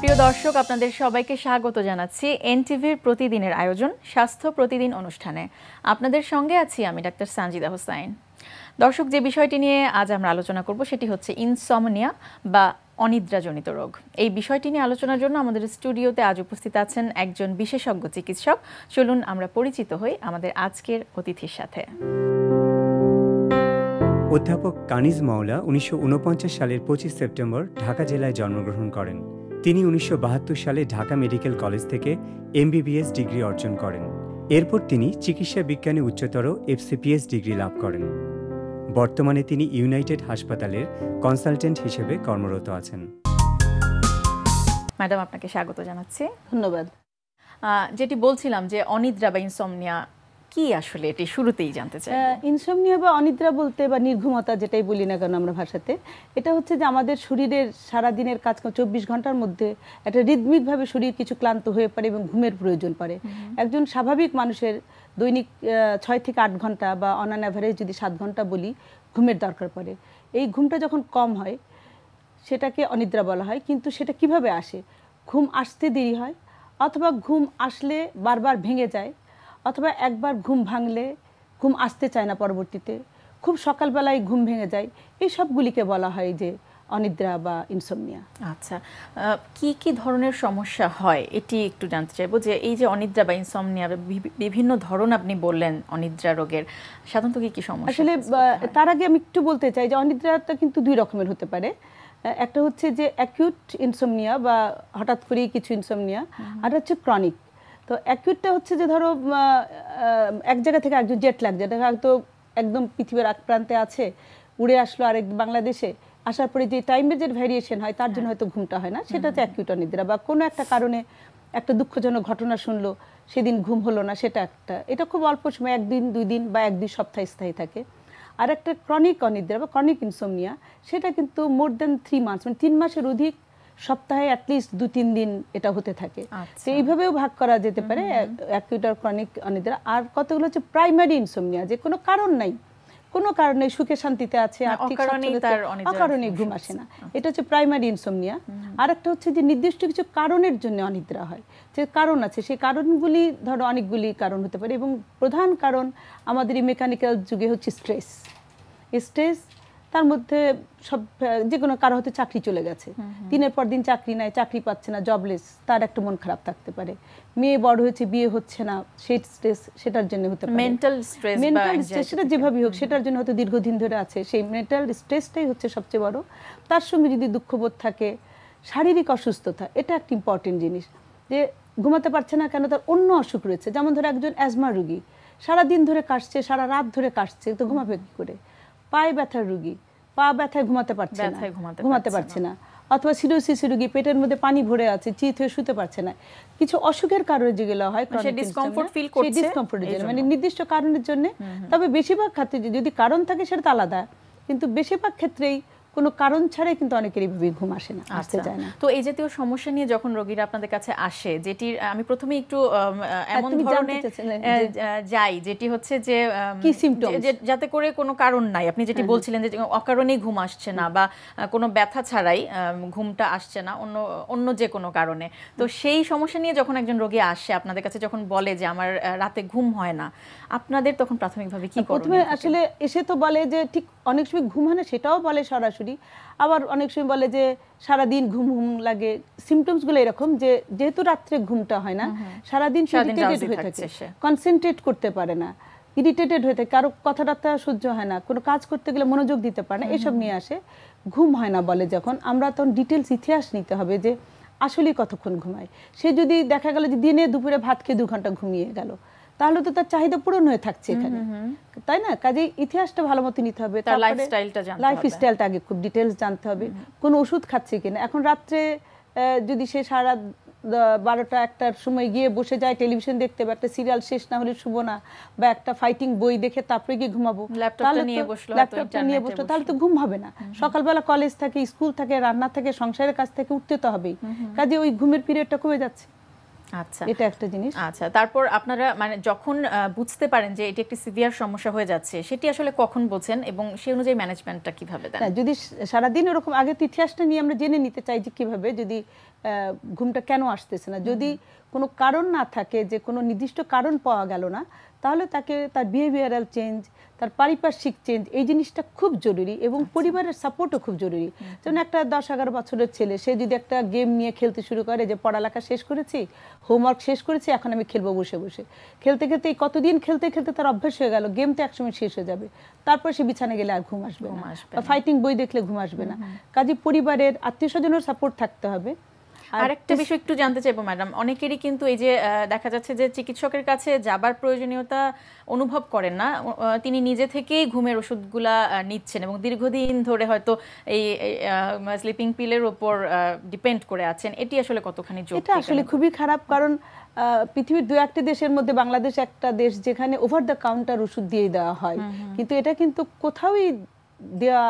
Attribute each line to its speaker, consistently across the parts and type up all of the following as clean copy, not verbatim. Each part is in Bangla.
Speaker 1: প্রিয় দর্শক, আপনাদের সবাইকে স্বাগত জানাচ্ছি এনটিভির প্রতিদিনের আয়োজন স্বাস্থ্য প্রতিদিন অনুষ্ঠানে। আপনাদের সঙ্গে আছি আমি ডাক্তার সানজিদা হোসাইন। দর্শক, যে বিষয়টি নিয়ে আজ আমরা আলোচনা করব সেটি হচ্ছে ইনসমনিয়া বা অনিদ্রাজনিত রোগ। এই বিষয়টি নিয়ে আলোচনার জন্য আমাদের স্টুডিওতে আজ উপস্থিত আছেন একজন বিশেষজ্ঞ চিকিৎসক। চলুন আমরা পরিচিত হই আমাদের আজকের অতিথির সাথে।
Speaker 2: অধ্যাপক কানিজ মাওলা 1949 সালের 25 সেপ্টেম্বর ঢাকা জেলায় জন্মগ্রহণ করেন। তিনি 1972 সালে ঢাকা মেডিকেল কলেজ থেকে MBBS ডিগ্রি অর্জন করেন। এরপর তিনি চিকিৎসা বিজ্ঞানে উচ্চতর FCPS ডিগ্রি লাভ করেন। বর্তমানে তিনি ইউনাইটেড হাসপাতালের কনসালটেন্ট হিসেবে কর্মরত আছেন।
Speaker 1: ম্যাডাম, আপনাকে স্বাগত জানাচ্ছি।
Speaker 3: ধন্যবাদ।
Speaker 1: যেটি বলছিলাম যে অনিদ্রা বা ইনসমনিয়া কি আসলে, এটি শুরুতেই জানতে চাই।
Speaker 3: ইনসমনিয়া বা অনিদ্রা বলতে বা নির্ঘুমতা যেটাই বলি না কেন আমরা ভাষাতে, এটা হচ্ছে যে আমাদের শরীরের সারাদিনের কাজ 24 ঘন্টার মধ্যে একটা রিদমিকভাবে শরীর কিছু ক্লান্ত হয়ে পড়ে এবং ঘুমের প্রয়োজন পড়ে। একজন স্বাভাবিক মানুষের দৈনিক 6 থেকে 8 ঘন্টা বা অন অ্যান অ্যাভারেজ যদি 7 ঘন্টা বলি ঘুমের দরকার পড়ে। এই ঘুমটা যখন কম হয় সেটাকে অনিদ্রা বলা হয়। কিন্তু সেটা কিভাবে আসে? ঘুম আসতে দেরি হয়, অথবা ঘুম আসলে বারবার ভেঙে যায়, অথবা একবার ঘুম ভাঙলে ঘুম আসতে চায় না, পরবর্তীতে খুব সকালবেলায় ঘুম ভেঙে যায়। এই সবগুলিকে বলা হয় যে অনিদ্রা বা ইনসমনিয়া।
Speaker 1: আচ্ছা, কি কি ধরনের সমস্যা হয় এটি একটু জানতে চাইবো। যে এই যে অনিদ্রা বা ইনসমনিয়া, বিভিন্ন ধরন আপনি বললেন অনিদ্রা রোগের, সাধারণত কি কি সমস্যা?
Speaker 3: আসলে তার আগে আমি একটু বলতে চাই যে অনিদ্রাটা কিন্তু 2 রকমের হতে পারে। একটা হচ্ছে যে অ্যাকিউট ইনসমনিয়া বা হঠাৎ করেই কিছু ইনসমনিয়া, আর হচ্ছে ক্রনিক। তো অ্যাকিউটটা হচ্ছে যে ধরো এক জায়গা থেকে একজন জেট ল্যাগ, যেটা হয়তো একদম পৃথিবীর এক প্রান্তে আছে, উড়ে আসলো আরেক বাংলাদেশে, আসার পরে যে টাইমের যে ভ্যারিয়েশন হয় তার জন্য হয়তো ঘুমটা হয় না, সেটা হচ্ছে অ্যাকিউট অনিদ্রা। বা কোনো একটা কারণে একটা দুঃখজনক ঘটনা শুনলো, সেদিন ঘুম হলো না, সেটা একটা। এটা খুব অল্প সময়, 1 দিন 2 দিন বা 1-2 সপ্তাহ স্থায়ী থাকে। আর একটা ক্রনিক অনিদ্রা বা ক্রনিক ইনসমনিয়া, সেটা কিন্তু মোর দেন 3 মান্থস, মানে 3 মাসের অধিক, সপ্তাহে অ্যাটলিস্ট 2-3 দিন এটা হতে থাকে। তো এইভাবেও ভাগ করা যেতে পারে অ্যাকিউট আর ক্রনিক অনিদ্রা। আর কতগুলো হচ্ছে প্রাইমারি ইনসমনিয়া, যে কোনো কারণ নাই, কোনো কারণে সুখে শান্তিতে আছে, অকারণে ঘুম আসে না, এটা হচ্ছে প্রাইমারি ইনসমনিয়া। আর একটা হচ্ছে যে নির্দিষ্ট কিছু কারণের জন্য অনিদ্রা হয়, যে কারণ আছে, সেই কারণগুলি ধরো অনেকগুলি কারণ হতে পারে, এবং প্রধান কারণ আমাদের এই মেকানিক্যাল যুগে হচ্ছে স্ট্রেস। স্ট্রেস, তার মধ্যে সব, যে কোনো কারো হয়তো চাকরি চলে গেছে, দিনের পর দিন চাকরি নাই, চাকরি পাচ্ছে না, জবলেস, তার একটা মন খারাপ থাকতে পারে। মেয়ে বড় হয়েছে, বিয়ে হচ্ছে না, সেই স্ট্রেস, সেটার জন্য হতে পারে।
Speaker 1: মেন্টাল স্ট্রেস,
Speaker 3: সেটা যেভাবেই হোক, সেটার জন্য হয়তো দীর্ঘদিন ধরে আছে, সেই মেন্টাল স্ট্রেসটাই হচ্ছে সবচেয়ে বড়। তার সঙ্গে যদি দুঃখবোধ থাকে, শারীরিক অসুস্থতা, এটা একটা ইম্পর্টেন্ট জিনিস। যে ঘুমাতে পারছে না কেন, তার অন্য অসুখ রয়েছে। যেমন ধরো একজন অ্যাজমা রোগী, সারাদিন ধরে কাশছে, সারা রাত ধরে কাশছে, তো ঘুমাবে কি করে? পায়ে ব্যথার রোগী, পা ব্যথায় ঘুমাতে পারছে না, অথবা সিরোসিস রোগী, পেটের মধ্যে পানি ভরে আছে, চিত হয়ে শুতে পারছে না। কিছু অসুখের কারণে যেগুলো হয়,
Speaker 1: ডিসকমফোর্ট ফিল করছে,
Speaker 3: ডিসকমফোর্টের জন্য, মানে নির্দিষ্ট কারণের জন্য। তবে বেশিরভাগ ক্ষেত্রে যদি কারণ থাকে সেটা আলাদা, কিন্তু বেশিরভাগ ক্ষেত্রেই কোনো কারণ ছাড়াই কিন্তু অনেকের এইভাবে ঘুম আসে না, আসতে চায় না।
Speaker 1: তো এই জাতীয় সমস্যা নিয়ে যখন রোগীরা আপনাদের কাছে আসে, যেটি আমি প্রথমে একটু এমন ধরনের যাই, যেটি হচ্ছে যে
Speaker 3: কি সিম্পটম,
Speaker 1: যাতে করে কোনো কারণ নাই, আপনি যেটি বলছিলেন যে অকারণেই ঘুম আসছে না, বা কোনো ব্যথা ছাড়াই ঘুমটা আসছে না, অন্য যে কোনো কারণে। তো সেই সমস্যা নিয়ে যখন একজন রোগী আসে আপনাদের কাছে, যখন বলে যে আমার রাতে ঘুম হয় না, আপনাদের তখন প্রাথমিকভাবে কি করেন?
Speaker 3: প্রথমে আসলে এসে তো বলে যে ঠিক অনেক সময় ঘুম হয় না, সেটাও বলে সরাসরি। আবার অনেক সময় বলে যে সারাদিন ঘুম ঘুম লাগে। সিমটমসগুলো এরকম যে যেহেতু রাত্রে ঘুমটা হয় না, সারাদিন ইরিটেটেড হয়ে থাকে, কনসেন্ট্রেট করতে পারে না, ইরিটেটেড হয়ে থাকে, কারো কথাবার্তা সহ্য হয় না, কোনো কাজ করতে গেলে মনোযোগ দিতে পারে না, এসব নিয়ে আসে। ঘুম হয় না বলে যখন, আমরা তখন ডিটেলস ইতিহাস নিতে হবে যে আসলে কতক্ষণ ঘুমায়। সে যদি দেখা গেল যে দিনে দুপুরে ভাত খেয়ে 2 ঘন্টা ঘুমিয়ে গেল, তাহলে তো তার চাহিদা পূরণ হয়ে থাকছে এখানে, তাই না? কাজে ইতিহাসটা ভালো মতো নিতে হবে,
Speaker 1: তার
Speaker 3: লাইফস্টাইলটা আগে খুব ডিটেলস জানতে হবে, কোন ওষুধ খাচ্ছে কিনা। এখন রাত্রে যদি সে সারা 12টা-1টার সময় গিয়ে বসে যায় টেলিভিশন দেখতে, বা একটা সিরিয়াল শেষ না হলে শুবো না, বা একটা ফাইটিং বই দেখে তারপরে গিয়ে ঘুমাবো, ল্যাপটপটা নিয়ে বসলো, তাহলে তো ঘুম হবে না। সকালবেলা কলেজ থাকে, স্কুল থাকে, রান্না থাকে, সংসারের কাজ থেকে উঠতে তো হবেই, কাজে ওই ঘুমের পিরিয়ডটা কমে যাচ্ছে।
Speaker 1: আচ্ছা,
Speaker 3: এটা একটা জিনিস।
Speaker 1: আচ্ছা, তারপর আপনারা মানে যখন বুঝতে পারেন যে এটি একটি সিভিয়ার সমস্যা হয়ে যাচ্ছে, সেটি আসলে কখন বোঝেন এবং সেই অনুযায়ী ম্যানেজমেন্টটা কিভাবে দেন?
Speaker 3: যদি সারাদিন এরকম আগে ইতিহাসটা নিয়ে আমরা জেনে নিতে চাই যে কিভাবে, যদি ঘুমটা কেন আসতেছে না, যদি কোনো কারণ না থাকে, যে কোনো নির্দিষ্ট কারণ পাওয়া গেল না, তাহলে তাকে তার বিহেভিয়ারাল চেঞ্জ, তার পারিপার্শ্বিক চেঞ্জ, এই জিনিসটা খুব জরুরি এবং পরিবারের সাপোর্টও খুব জরুরি। যেমন একটা 10-11 বছরের ছেলে, সে যদি একটা গেম নিয়ে খেলতে শুরু করে যে পড়ালেখা শেষ করেছি, হোমওয়ার্ক শেষ করেছি, এখন আমি খেলবো বসে বসে, খেলতে খেলতে কতদিন খেলতে খেলতে তার অভ্যাস হয়ে গেল, গেম তো একসময় শেষ হয়ে যাবে, তারপর সে বিছানায় গেলে আর ঘুম আসবে না, বা ফাইটিং বই দেখলে ঘুম আসবে না। কাজে পরিবারের, আত্মীয় স্বজনের সাপোর্ট থাকতে হবে।
Speaker 1: আরেকটা বিষয় একটু জানতে চাইবো ম্যাডাম, অনেকেরই কিন্তু এই যে দেখা যাচ্ছে যে চিকিৎসকের কাছে যাবার প্রয়োজনীয়তা অনুভব করেন না, তিনি নিজে থেকেই ঘুমের ওষুধগুলা নিচ্ছেন এবং দীর্ঘদিন ধরে হয়তো এই স্লিপিং পিলের উপর ডিপেন্ড করে আছেন। এটি আসলে কতখানি যোগ্য?
Speaker 3: এটা আসলে খুবই খারাপ, কারণ পৃথিবীর 2-1টি দেশের মধ্যে বাংলাদেশ একটা দেশ যেখানে ওভার দ্য কাউন্টার ওষুধ দিয়ে দেওয়া হয়, কিন্তু এটা কিন্তু কোথাওই দেওয়া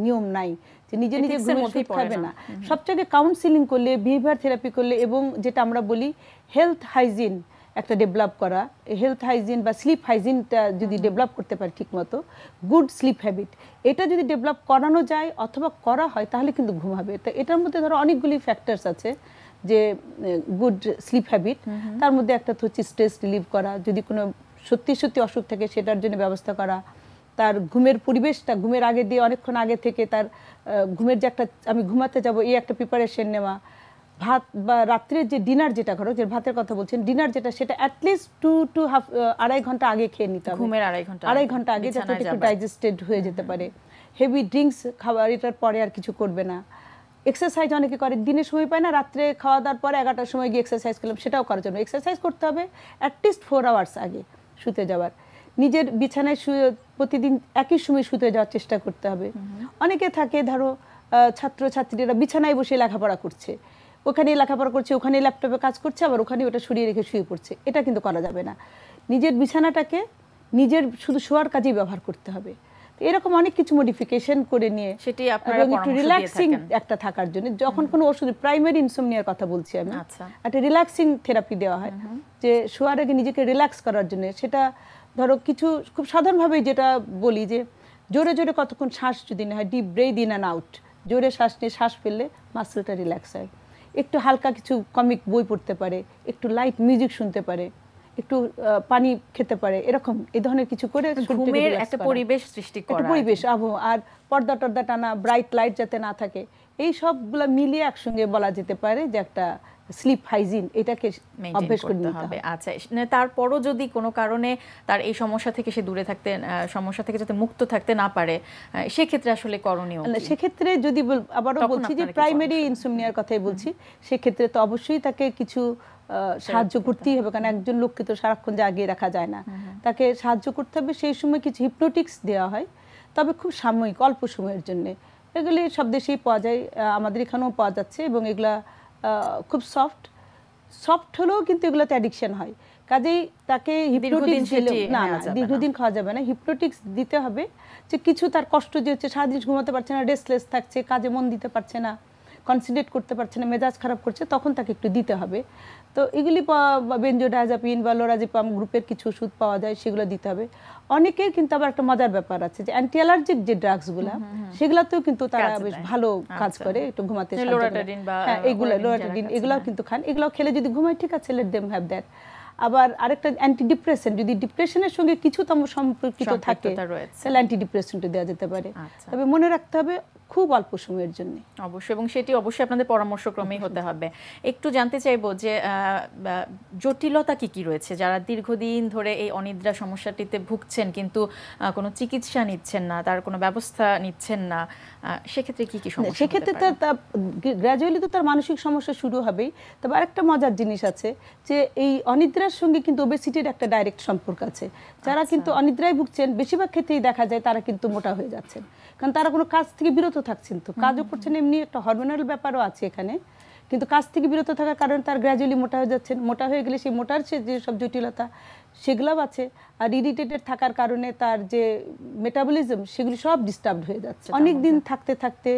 Speaker 3: নিয়ম নাই যে নিজে নিজে ঘুমের ওষুধ খাবে না। সবচেয়ে কাউন্সিলিং করলে, বিহেভিয়ার থেরাপি করলে, এবং যেটা আমরা বলি হেলথ হাইজিন একটা ডেভেলপ করা, হেলথ হাইজিন বা স্লিপ হাইজিনটা যদি ডেভেলপ করতে পারে ঠিকমতো, গুড স্লিপ হ্যাবিট, এটা যদি ডেভেলপ করানো যায় অথবা করা হয়, তাহলে কিন্তু ঘুম হবে। তো এটার মধ্যে ধরো অনেকগুলি ফ্যাক্টরস আছে, যে গুড স্লিপ হ্যাবিট, তার মধ্যে একটা হচ্ছে স্ট্রেস রিলিভ করা, যদি কোনো সত্যি সত্যি অসুখ থাকে সেটার জন্য ব্যবস্থা করা, তার ঘুমের পরিবেশটা, ঘুমের আগে দিয়ে অনেকক্ষণ আগে থেকে তার ঘুমের যে একটা আমি ঘুমাতে যাব এই একটা প্রিপারেশন নেওয়া, ভাত বা রাত্রের যে ডিনার যেটা করো, যে ভাতের কথা বলছেন, ডিনার যেটা, সেটা অ্যাটলিস্ট 2.5 ঘন্টা আগে খেয়ে নিতে হবে,
Speaker 1: ঘুমের আড়াই ঘন্টা
Speaker 3: আগে, যাতে একটু ডাইজেস্টেড হয়ে যেতে পারে। হেভি ড্রিঙ্কস খাবার এটার পরে আর কিছু করবে না। এক্সারসাইজ অনেকে করে, দিনে সময় পায় না, রাত্রে খাওয়া দাওয়ার পরে 11টার সময় গিয়ে এক্সারসাইজ করলাম, সেটাও করার জন্য এক্সারসাইজ করতে হবে অ্যাটলিস্ট 4 আওয়ার্স আগে শুতে যাওয়ার। নিজের বিছানায় শুয়ে প্রতিদিন একই সময় শুতে যাওয়ার চেষ্টা করতে হবে। অনেকে থাকে ধরো ছাত্রছাত্রীরা বিছানায় বসে লেখাপড়া করছে, ওখানেই লেখাপড়া করছে, ওখানে ল্যাপটপে কাজ করছে, আবার ওখানে ওটা সরিয়ে রেখে শুয়ে পড়ছে, এটা কিন্তু করা যাবে না। নিজের বিছানাটাকে নিজের শুধু শোয়ার কাজেই ব্যবহার করতে হবে। এরকম অনেক কিছু মডিফিকেশন করে নিয়ে
Speaker 1: সেটি আপনারা
Speaker 3: একটু রিল্যাক্সিং একটা থাকার জন্য, যখন কোনো ওষুধ, প্রাইমারি ইনসোমনিয়ার কথা বলছি আমি, একটা রিল্যাক্সিং থেরাপি দেওয়া হয়, যে শোয়ার আগে নিজেকে রিল্যাক্স করার জন্য। সেটা ধরো কিছু খুব সাধারণভাবে যেটা বলি, যে জোরে জোরে কতক্ষণ শ্বাস যদি না হয়, deep breathe in and out, জোরে শ্বাস নিয়ে শ্বাস ফেললে মাসলটা রিল্যাক্স হয়। একটু হালকা কিছু কমিক বই পড়তে পারে, একটু লাইট মিউজিক শুনতে পারে, একটু পানি খেতে পারে, এরকম এই ধরনের কিছু করে
Speaker 1: ঘুমের একটা পরিবেশ সৃষ্টি করা,
Speaker 3: একটা পরিবেশ, আবহাওয়া, আর পর্দা টর্দা টানা, ব্রাইট লাইট যাতে না থাকে, এই সবগুলো মিলিয়ে একসঙ্গে বলা যেতে পারে যে একটা স্লিপ হাইজিন, এটাকে অভ্যাস করতে হবে।
Speaker 1: আচ্ছা, তারপরও যদি কোনো কারণে তার এই সমস্যা থেকে সে দূরে থাকতে, সমস্যা থেকে যাতে মুক্ত থাকতে না পারে, সেক্ষেত্রে আসলে করণীয় কি?
Speaker 3: সেক্ষেত্রে যদি আবারও বলছি যে প্রাইমারি ইনসোমনিয়ার কথাই বলছি, সেক্ষেত্রে তো অবশ্যই তাকে কিছু সাহায্য করতেই হবে, কারণ একজন লোককে তো সারাক্ষণ জাগিয়ে রাখা যায় না, তাকে সাহায্য করতে হবে। সেই সময় কিছু হিপনোটিক্স দেওয়া হয়, তবে খুব সাময়িক, অল্প সময়ের জন্য। এগুলি সব দেশেই পাওয়া যায়, আমাদের এখানেও পাওয়া যাচ্ছে, এবং এগুলা খুব সফট হলেও কিন্তু এগুলোতে অ্যাডিকশন হয়। কাজেই তাকে হিপনোটিক্স না, দীর্ঘদিন খাওয়া যাবে না, হিপনোটিক্স দিতে হবে, যে কিছু তার কষ্ট যে হচ্ছে, সারাদিন ঘুমাতে পারছে না, রেস্টলেস থাকছে, কাজে মন দিতে পারছে না, কনসেন্ট্রেট করতে পারছে না, মেজাজ খারাপ করছে, তখন তাকে একটু দিতে হবে। তো এগুলি বেনজোডায়াজাপিন বা লোরাজিপাম গ্রুপের কিছু ওষুধ পাওয়া যায়, সেগুলো দিতে হবে। অনেকের কিন্তু আবার একটা মজার ব্যাপার আছে, যে অ্যান্টি অ্যালার্জিক যে ড্রাগসগুলো, সেগুলোতেও কিন্তু তারা বেশ ভালো কাজ করে, একটু ঘুমাতে সাহায্য করে। হ্যাঁ, এইগুলো লোরাটাডিন, এগুলোও কিন্তু খান, এগুলো খেলে যদি ঘুমায় ঠিক আছে, লেট দেম হ্যাভ দ্যাট। আবার আরেকটা অ্যান্টি ডিপ্রেশন, যদি ডিপ্রেশনের সঙ্গে কিছুতম সম্পর্কিত থাকে, তাহলে অ্যান্টি ডিপ্রেশনটা দেওয়া যেতে পারে। তবে মনে রাখতে হবে খুব অল্প সময়ের জন্য
Speaker 1: অবশ্যই, এবং সেটি অবশ্যই আপনাদের পরামর্শক্রমেই হতে হবে। একটু জানতে চাইবো যে জটিলতা কি কি রয়েছে, যারা দীর্ঘদিন ধরে এই অনিদ্রা সমস্যাটিতে ভুগছেন কিন্তু কোনো চিকিৎসা নিচ্ছেন না, তার কোনো ব্যবস্থা নিচ্ছেন না, সেক্ষেত্রে কি কি সমস্যা?
Speaker 3: সেক্ষেত্রে তার গ্র্যাজুয়ালি তো তার মানসিক সমস্যা শুরু হবেই। তবে আরেকটা মজার জিনিস আছে, যে এই অনিদ্রার সঙ্গে কিন্তু ওবেসিটির একটা ডাইরেক্ট সম্পর্ক আছে। যারা কিন্তু অনিদ্রায় ভুগছেন, বেশিরভাগ ক্ষেত্রেই দেখা যায় তারা কিন্তু মোটা হয়ে যাচ্ছেন, কারণ তারা কোনো কাজ থেকে বিরত থাকছেন, তো কাজও করছেন, এমনি একটা হরমোনাল ব্যাপারও আছে এখানে, কিন্তু কাজ থেকে বিরত থাকার কারণে তার গ্র্যাজুয়ালি মোটা হয়ে যাচ্ছেন। মোটা হয়ে গেলে সেই মোটার যে সব জটিলতা সেগুলোও আছে, আর ইরিটেটেড থাকার কারণে তার যে মেটাবলিজম সেগুলি সব ডিস্টার্ব হয়ে যাচ্ছে। অনেক দিন থাকতে থাকতে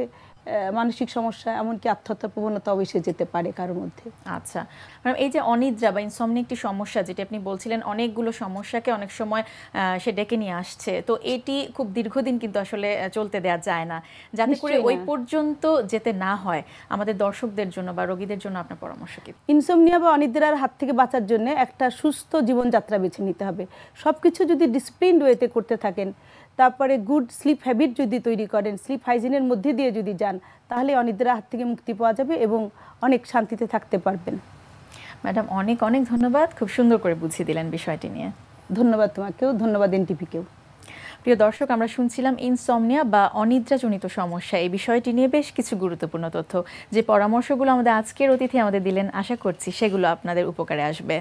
Speaker 3: মানসিক সমস্যা এমনকি আত্মহত্যার প্রবণতাও এসে যেতে পারে কারোর মধ্যে।
Speaker 1: আচ্ছা ম্যাডাম, এই যে অনিদ্রা বা ইনসমনিয়া একটি সমস্যা, যেটা আপনি বলছিলেন অনেকগুলো সমস্যাকে অনেক সময় সে ডেকে নিয়ে আসছে, তো এটি খুব দীর্ঘদিন কিন্তু আসলে চলতে দেওয়া যায় না, যাতে করে ওই পর্যন্ত যেতে না হয় আমাদের দর্শকদের জন্য বা রোগীদের জন্য আপনার পরামর্শ কি?
Speaker 3: ইনসমনিয়া বা অনিদ্রার হাত থেকে বাঁচার জন্য একটা সুস্থ জীবনযাত্রা বেছে নিতে হবে। সব কিছু যদি ডিসিপ্লিনড ওয়েতে করতে থাকেন, তারপরে গুড স্লিপ হ্যাবিট যদি তৈরি করেন, স্লিপ হাইজিনের মধ্যে দিয়ে যদি যান, তাহলে অনিদ্রার হাত থেকে মুক্তি পাওয়া যাবে এবং অনেক শান্তিতে থাকতে পারবেন।
Speaker 1: ম্যাডাম অনেক অনেক ধন্যবাদ, খুব সুন্দর করে বুঝিয়ে দিলেন বিষয়টি নিয়ে।
Speaker 3: ধন্যবাদ তোমাকেও, ধন্যবাদ এনটিভিকেও।
Speaker 1: প্রিয় দর্শক, আমরা শুনছিলাম ইনসমনিয়া বা অনিদ্রাজনিত সমস্যা, এই বিষয়টি নিয়ে বেশ কিছু গুরুত্বপূর্ণ তথ্য। যে পরামর্শগুলো আমাদের আজকের অতিথি আমাদের দিলেন, আশা করছি সেগুলো আপনাদের উপকারে আসবে।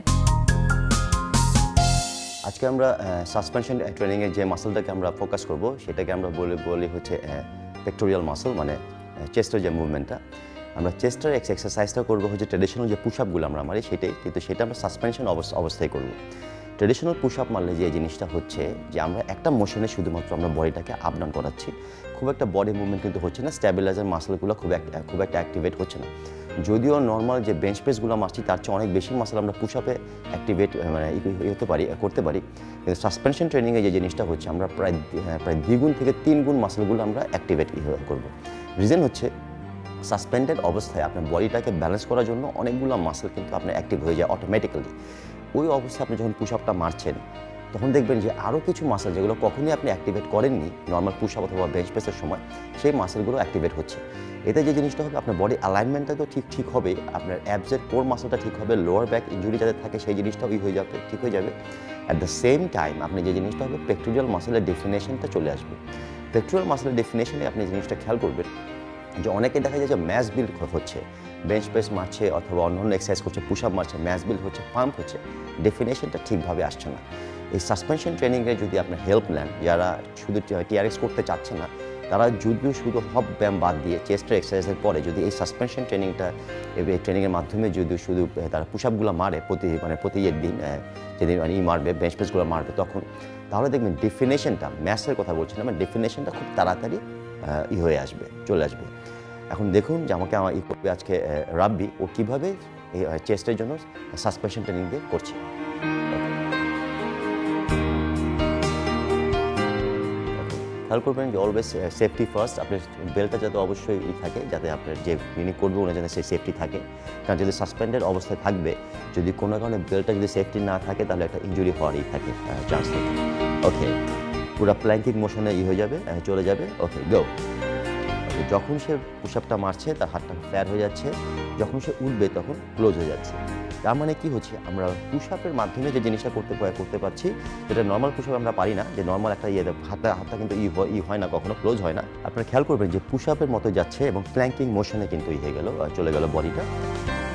Speaker 4: আজকে আমরা সাসপেনশন ট্রেনিংয়ের যে মাসলটাকে আমরা ফোকাস করব, সেটাকে আমরা বলি হচ্ছে পেক্টোরিয়াল মাসল, মানে চেস্টের যে মুভমেন্টটা। আমরা চেস্টের এক্সারসাইজটা করবো হচ্ছে ট্রেডিশনাল যে পুশ আপগুলো আমরা মারি সেটাই, কিন্তু সেটা আমরা সাসপেনশন অবস্থায় করব। ট্রেডিশনাল পুশ আপ মারলে যে জিনিসটা হচ্ছে যে আমরা একটা মোশনে শুধুমাত্র আমরা বডিটাকে আপ ডাউন করাচ্ছি, খুব একটা বডি মুভমেন্ট কিন্তু হচ্ছে না, স্ট্যাবিলাইজার মাসলগুলো খুব একটা অ্যাক্টিভেট হচ্ছে না। যদিও নর্মাল যে বেঞ্চ প্রেসগুলো মারছি তার চেয়ে অনেক বেশি মাসল আমরা পুশ আপে অ্যাক্টিভেট মানে করতে পারি, কিন্তু সাসপেনশন ট্রেনিংয়ে যে জিনিসটা হচ্ছে আমরা প্রায় 2 থেকে 3 গুণ মাসলগুলো আমরা অ্যাক্টিভেট করব। রিজন হচ্ছে সাসপেন্ডেড অবস্থায় আপনার বডিটাকে ব্যালেন্স করার জন্য অনেকগুলো মাসল কিন্তু আপনার অ্যাক্টিভ হয়ে যায় অটোমেটিক্যালি। ওই অবস্থায় আপনি যখন পুশ আপটা মারছেন তখন দেখবেন যে আরও কিছু মাসল যেগুলো কখনোই আপনি অ্যাক্টিভেট করেননি নর্মাল পুশ আপ অথবা বেঞ্চ প্রেসের সময়, সেই মাসলগুলো অ্যাক্টিভেট হচ্ছে। এতে যে জিনিসটা হবে, আপনার বডি অ্যালাইনমেন্টটা তো ঠিক হবে, আপনার অ্যাবসের কোর মাসলটা ঠিক হবে, লোয়ার ব্যাক ইনজুরি যাদের থাকে সেই জিনিসটাও ঠিক হয়ে যাবে। অ্যাট দ্য সেম টাইম আপনি যে জিনিসটা হবে পেক্টোরিয়াল মাসলের ডেফিনেশনটা চলে আসবে। পেক্টোরিয়াল মাসলের ডেফিনেশনে আপনি জিনিসটা খেয়াল করবেন যে অনেকে দেখা যায় যে ম্যাস বিল্ড হচ্ছে, বেঞ্চ প্রেস মারছে অথবা অন্য এক্সারসাইজ করছে, পুশ আপ মারছে, ম্যাস বিল্ড হচ্ছে, পাম্প হচ্ছে, ডেফিনেশনটা ঠিকভাবে আসছে না। এই সাসপেনশন ট্রেনিংয়ে যদি আপনার হেল্প নেন, যারা শুধু টিআরএক্স করতে চাচ্ছে না, তারা যদিও শুধু হপ ব্যায়াম বাদ দিয়ে চেস্টের এক্সারসাইজের পরে যদি এই সাসপেনশন ট্রেনিংয়ের মাধ্যমে যদি শুধু তারা পুশ আপগুলো মারে প্রতি দিন, যেদিন মারবে বেঞ্চ প্রেসগুলো মারবে, তাহলে দেখবেন ডেফিনেশনটা, ম্যাসের কথা বলছি না, মানে ডেফিনেশনটা খুব তাড়াতাড়ি হয়ে আসবে, চলে আসবে। এখন দেখুন যে আমাকে করবে আজকে রাব্বি, ও কীভাবে চেস্টের জন্য সাসপেনশন ট্রেনিং দিয়ে করছে। খেয়াল করবেন যে অলওয়েজ সেফটি ফার্স্ট, আপনার বেল্টটা যাতে অবশ্যই থাকে, যাতে আপনার যে ক্লিনিক করবে ওনার জন্য সেই সেফটি থাকে, কারণ যদি সাসপেন্ডেড অবস্থায় থাকবে, যদি কোনো কারণে বেল্টটা যদি সেফটি না থাকে তাহলে একটা ইনজুরি হওয়ারই থাকে চান্স থাকে। ওকে, পুরো প্ল্যাঙ্কিং মোশনে হয়ে যাবে, চলে যাবে। ওকে, গো। যখন সে পুশ আপটা মারছে তার হাতটা ফ্ল্যাট হয়ে যাচ্ছে, যখন সে উঠবে তখন ক্লোজ হয়ে যাচ্ছে। তার মানে কি হচ্ছে, আমরা পুশ আপের মাধ্যমে যে জিনিসটা করতে পারছি, যেটা নর্মাল পুশ আপ আমরা পারি না, যে নর্মাল একটা হাতটা কিন্তু হয় না, কখনো ক্লোজ হয় না। আপনারা খেয়াল করবেন যে পুশ আপের মতো যাচ্ছে এবং প্ল্যাঙ্কিং মোশনে কিন্তু হয়ে গেল, চলে গেল বডিটা।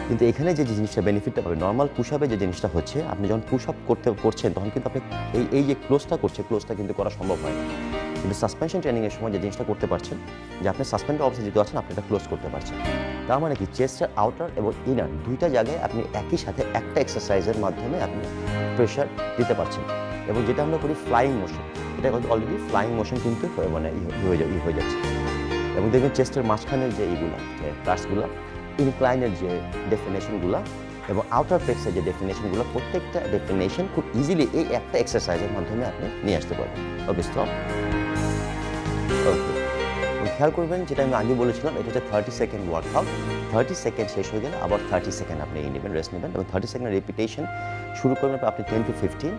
Speaker 4: কিন্তু এখানে যে জিনিসটা বেনিফিটটা পাবে, নর্মাল পুশ আপে যে জিনিসটা হচ্ছে, আপনি যখন পুশ আপ করছেন তখন কিন্তু আপনি এই যে ক্লোজটা কিন্তু করা সম্ভব হয় না। কিন্তু সাসপেনশন ট্রেনিংয়ের সময় যে জিনিসটা করতে পারছেন, যে আপনি সাসপেন্ড অবস্থায় যেহেতু আছেন, আপনি এটা ক্লোজ করতে পারছেন। তার মানে কি, চেস্টের আউটার এবং ইনার দুইটা জায়গায় আপনি একই সাথে একটা এক্সারসাইজের মাধ্যমে আপনি প্রেশার দিতে পারছেন। এবং যেটা আমরা করি ফ্লাইং মোশন, এটা অলরেডি ফ্লাইং মোশন কিন্তু মানে হয়ে যাচ্ছে। এবং দেখবেন চেস্টের মাঝখানের যে পার্টসগুলো, ইনক্লাইনের যে ডেফিনেশনগুলো এবং আউটার পেক্সের যে ডেফিনেশনগুলো, প্রত্যেকটা ডেফিনেশন খুব ইজিলি এই একটা এক্সারসাইজের মাধ্যমে আপনি নিয়ে আসতে পারবেন। ওকে, স্টপ। ওকে, খেয়াল করবেন যেটা আমি আগে বলেছিলাম, এটা হচ্ছে 30 সেকেন্ড ওয়ার্কআউট। 30 সেকেন্ড শেষ হয়ে গেলে আবার 30 সেকেন্ড আপনি নেবেন, রেস্ট নেবেন, এবং 30 সেকেন্ড রিপিটেশন শুরু করবেন আপনি 10 to 15,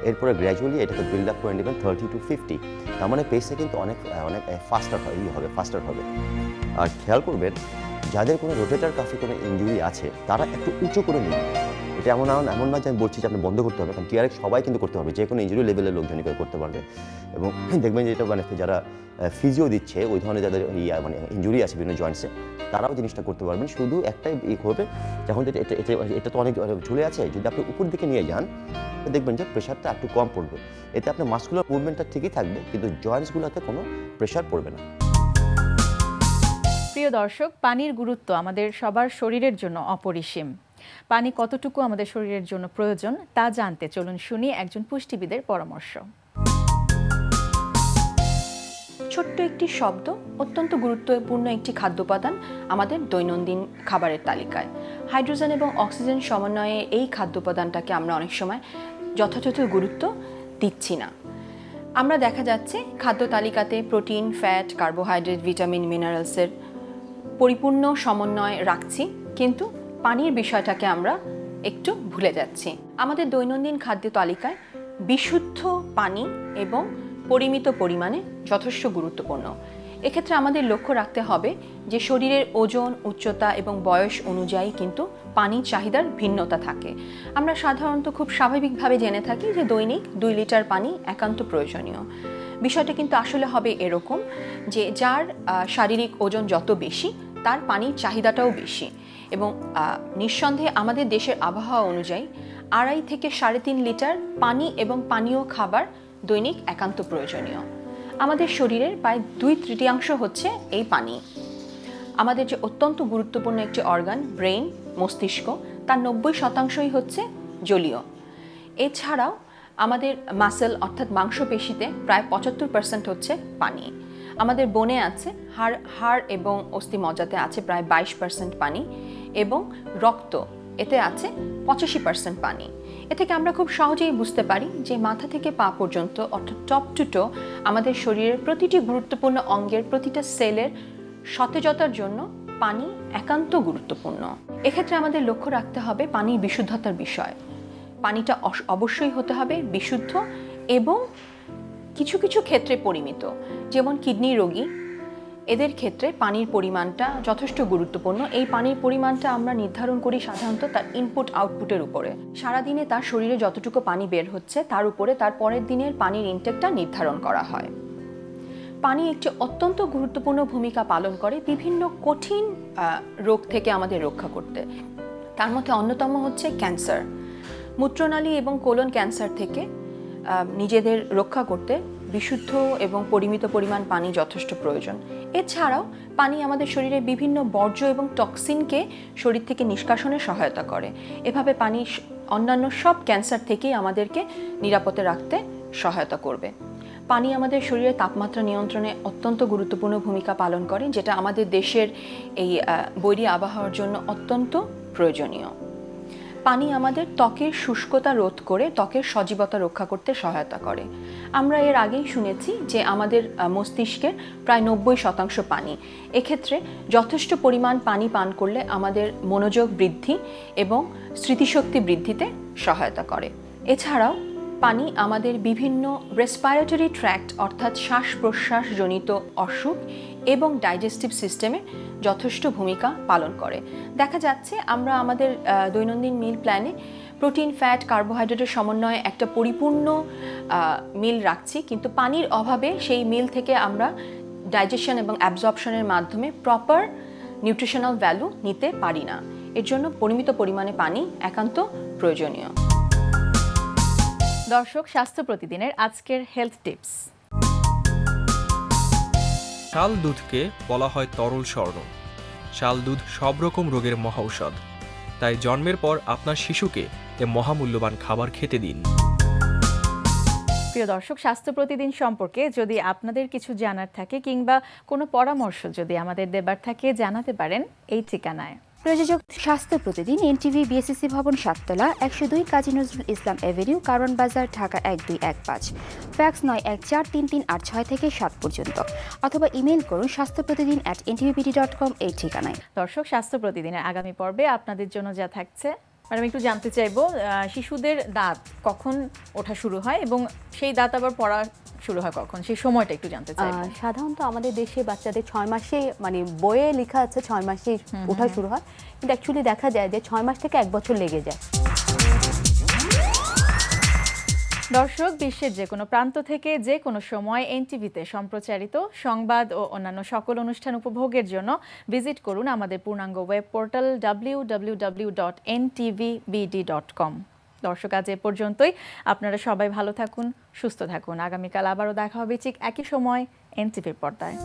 Speaker 4: এরপরে গ্র্যাজুয়ালি এটাকে বিল্ড আপ করে নেবেন 30 to 50। তার মানে পেসে কিন্তু অনেক ফাস্টার হবে। আর খেয়াল করবেন যাদের কোনো রোটেটার কাফে কোনো ইনজুরি আছে, তারা একটু উঁচু করে নেবেন। এটা এমন না যে আমি বলছি যে আপনি বন্ধ করতে হবে, কারণ টিআরএক্স সবাই কিন্তু করতে পারবে, যে কোনো ইনজুরি লেভেলের লোকজনই করতে পারবে। এবং দেখবেন যে এটা মানে যারা ফিজিও দিচ্ছে, ওই ধরনের যাদের মানে ইনজুরি আছে বিভিন্ন জয়েন্টসে, তারাও জিনিসটা করতে পারবেন। শুধু একটাই হবে, যখন এটা তো অনেক ঝুলে আছে, যদি আপনি উপর দিকে নিয়ে যান দেখবেন যে প্রেশারটা একটু কম পড়বে। এতে আপনার মাসকুলার মুভমেন্টটা ঠিকই থাকবে, কিন্তু জয়েন্টসগুলোতে কোনো প্রেশার পড়বে না।
Speaker 1: প্রিয় দর্শক, পানির গুরুত্ব আমাদের সবার শরীরের জন্য অপরিসীম। পানি কতটুকু আমাদের শরীরের জন্য প্রয়োজন তা জানতে চলুন শুনি একজন পুষ্টিবিদের পরামর্শ।
Speaker 5: ছোট্ট একটি শব্দ, অত্যন্ত গুরুত্বপূর্ণ একটি খাদ্য উপাদান আমাদের দৈনন্দিন খাবারের তালিকায়। হাইড্রোজেন এবং অক্সিজেন সমন্বয়ে এই খাদ্য উপাদানটাকে আমরা অনেক সময় যথাযথ গুরুত্ব দিচ্ছি না। আমরা দেখা যাচ্ছে খাদ্য তালিকাতে প্রোটিন, ফ্যাট, কার্বোহাইড্রেট, ভিটামিন, মিনারেলসের পরিপূর্ণ সমন্বয় রাখছি, কিন্তু পানির বিষয়টাকে আমরা একটু ভুলে যাচ্ছি। আমাদের দৈনন্দিন খাদ্য তালিকায় বিশুদ্ধ পানি এবং পরিমিত পরিমাণে যথেষ্ট গুরুত্বপূর্ণ। এক্ষেত্রে আমাদের লক্ষ্য রাখতে হবে যে শরীরের ওজন, উচ্চতা এবং বয়স অনুযায়ী কিন্তু পানির চাহিদার ভিন্নতা থাকে। আমরা সাধারণত খুব স্বাভাবিকভাবে জেনে থাকি যে দৈনিক 2 লিটার পানি একান্ত প্রয়োজনীয়। বিষয়টা কিন্তু আসলে হবে এরকম যে যার শারীরিক ওজন যত বেশি, তার পানির চাহিদাটাও বেশি। এবং নিঃসন্দেহে আমাদের দেশের আবহাওয়া অনুযায়ী 2.5 থেকে 3.5 লিটার পানি এবং পানীয় খাবার দৈনিক একান্ত প্রয়োজনীয়। আমাদের শরীরের প্রায় 2/3 হচ্ছে এই পানি। আমাদের যে অত্যন্ত গুরুত্বপূর্ণ একটি অর্গান ব্রেইন, মস্তিষ্ক, তার 90% হচ্ছে জলীয়। এছাড়াও আমাদের মাসেল অর্থাৎ মাংসপেশিতে প্রায় 75% হচ্ছে পানি। আমাদের বনে আছে হাড় এবং অস্থিমজ্জাতে আছে প্রায় 22% পানি, এবং রক্ত এতে আছে 85% পানি। এ থেকে আমরা খুব সহজেই বুঝতে পারি যে মাথা থেকে পা পর্যন্ত অর্থাৎ টপ টু টো আমাদের শরীরের প্রতিটি গুরুত্বপূর্ণ অঙ্গের প্রতিটা সেলের সতেজতার জন্য পানি একান্ত গুরুত্বপূর্ণ। এক্ষেত্রে আমাদের লক্ষ্য রাখতে হবে পানির বিশুদ্ধতার বিষয়। পানিটা অবশ্যই হতে হবে বিশুদ্ধ এবং কিছু কিছু ক্ষেত্রে পরিমিত। যেমন কিডনি রোগী, এদের ক্ষেত্রে পানির পরিমাণটা যথেষ্ট গুরুত্বপূর্ণ। এই পানির পরিমাণটা আমরা নির্ধারণ করি সাধারণত তার ইনপুট আউটপুটের উপরে। সারাদিনে তার শরীরে যতটুকু পানি বের হচ্ছে তার উপরে তার পরের দিনের পানির ইনটেকটা নির্ধারণ করা হয়। পানি একটি অত্যন্ত গুরুত্বপূর্ণ ভূমিকা পালন করে বিভিন্ন কঠিন রোগ থেকে আমাদের রক্ষা করতে। তার মধ্যে অন্যতম হচ্ছে ক্যান্সার। মূত্রনালী এবং কোলন ক্যান্সার থেকে নিজেদের রক্ষা করতে বিশুদ্ধ এবং পরিমিত পরিমাণ পানি যথেষ্ট প্রয়োজন। এছাড়াও পানি আমাদের শরীরে বিভিন্ন বর্জ্য এবং টক্সিনকে শরীর থেকে নিষ্কাশনে সহায়তা করে। এভাবে পানি অন্যান্য সব ক্যান্সার থেকেই আমাদেরকে নিরাপদে রাখতে সহায়তা করবে। পানি আমাদের শরীরের তাপমাত্রা নিয়ন্ত্রণে অত্যন্ত গুরুত্বপূর্ণ ভূমিকা পালন করে, যেটা আমাদের দেশের এই বৈরী আবহাওয়ার জন্য অত্যন্ত প্রয়োজনীয়। পানি আমাদের ত্বকের শুষ্কতা রোধ করে ত্বকের সজীবতা রক্ষা করতে সহায়তা করে। আমরা এর আগেই শুনেছি যে আমাদের মস্তিষ্কের প্রায় 90% পানি। এক্ষেত্রে যথেষ্ট পরিমাণ পানি পান করলে আমাদের মনোযোগ বৃদ্ধি এবং স্মৃতিশক্তি বৃদ্ধিতে সহায়তা করে। এছাড়াও পানি আমাদের বিভিন্ন রেসপিরেটরি ট্র্যাক্ট অর্থাৎ শ্বাস প্রশ্বাসজনিত অসুখ এবং ডাইজেস্টিভ সিস্টেমে যথেষ্ট ভূমিকা পালন করে। দেখা যাচ্ছে আমরা আমাদের দৈনন্দিন মিল প্ল্যানে প্রোটিন, ফ্যাট, কার্বোহাইড্রেটের সমন্বয়ে একটা পরিপূর্ণ মিল রাখছি, কিন্তু পানির অভাবে সেই মিল থেকে আমরা ডাইজেশন এবং অ্যাবজর্পশনের মাধ্যমে প্রপার নিউট্রিশনাল ভ্যালু নিতে পারি না। এর জন্য পরিমিত পরিমাণে পানি একান্ত প্রয়োজনীয়।
Speaker 1: দর্শক, স্বাস্থ্য প্রতিদিনের আজকের হেলথ টিপস।
Speaker 6: শাল দুধকে বলা হয় তরল স্বর্ণ। শাল দুধ সব রকম রোগের মহাঔষধ। তাই জন্মের পর আপনার শিশুকে এ মহামূল্যবান খাবার খেতে দিন।
Speaker 1: প্রিয় দর্শক, স্বাস্থ্য প্রতিদিন সম্পর্কে যদি আপনাদের কিছু জানার থাকে কিংবা কোনো পরামর্শ যদি আমাদের দেবার থাকে, জানাতে পারেন এই ঠিকানায়।
Speaker 7: প্রযোজক স্বাস্থ্য প্রতিদিন, এনটিভি, বিএসসি ভবন, 7 তলা, 102 কাজী নজরুল ইসলাম এভিনিউ, কারণ বাজার, ঢাকা 1215। ফ্যাক্স 914338 থেকে 7 পর্যন্ত, অথবা ইমেল করুন স্বাস্থ্যপ্রতিদিন@ntvpd.com এই ঠিকানায়।
Speaker 1: দর্শক, স্বাস্থ্য প্রতিদিনের আগামী পর্বে আপনাদের জন্য যা থাকছে, ম্যাডাম একটু জানতে চাইবো শিশুদের দাঁত কখন ওঠা শুরু হয় এবং সেই দাঁত আবার পড়া শুরু হয় কখন, সেই সময়টা একটু জানতে চাই।
Speaker 8: সাধারণত আমাদের দেশে বাচ্চাদের 6 মাসে, মানে বইয়ে লেখা আছে 6 মাসে ওঠা শুরু হয়, কিন্তু অ্যাকচুয়ালি দেখা যায় যে 6 মাস থেকে 1 বছর লেগে যায়।
Speaker 1: দর্শক, বিশ্বের যে কোনো প্রান্ত থেকে যে কোনো সময় এনটিভিতে সম্প্রচারিত সংবাদ ও অন্যান্য সকল অনুষ্ঠান উপভোগের জন্য ভিজিট করুন আমাদের পূর্ণাঙ্গ ওয়েব পোর্টাল www.ntvbd.com। দর্শক, আজ এ পর্যন্তই। আপনারা সবাই ভালো থাকুন, সুস্থ থাকুন। আগামীকাল আবারও দেখা হবে ঠিক একই সময় এনটিভির পর্দায়।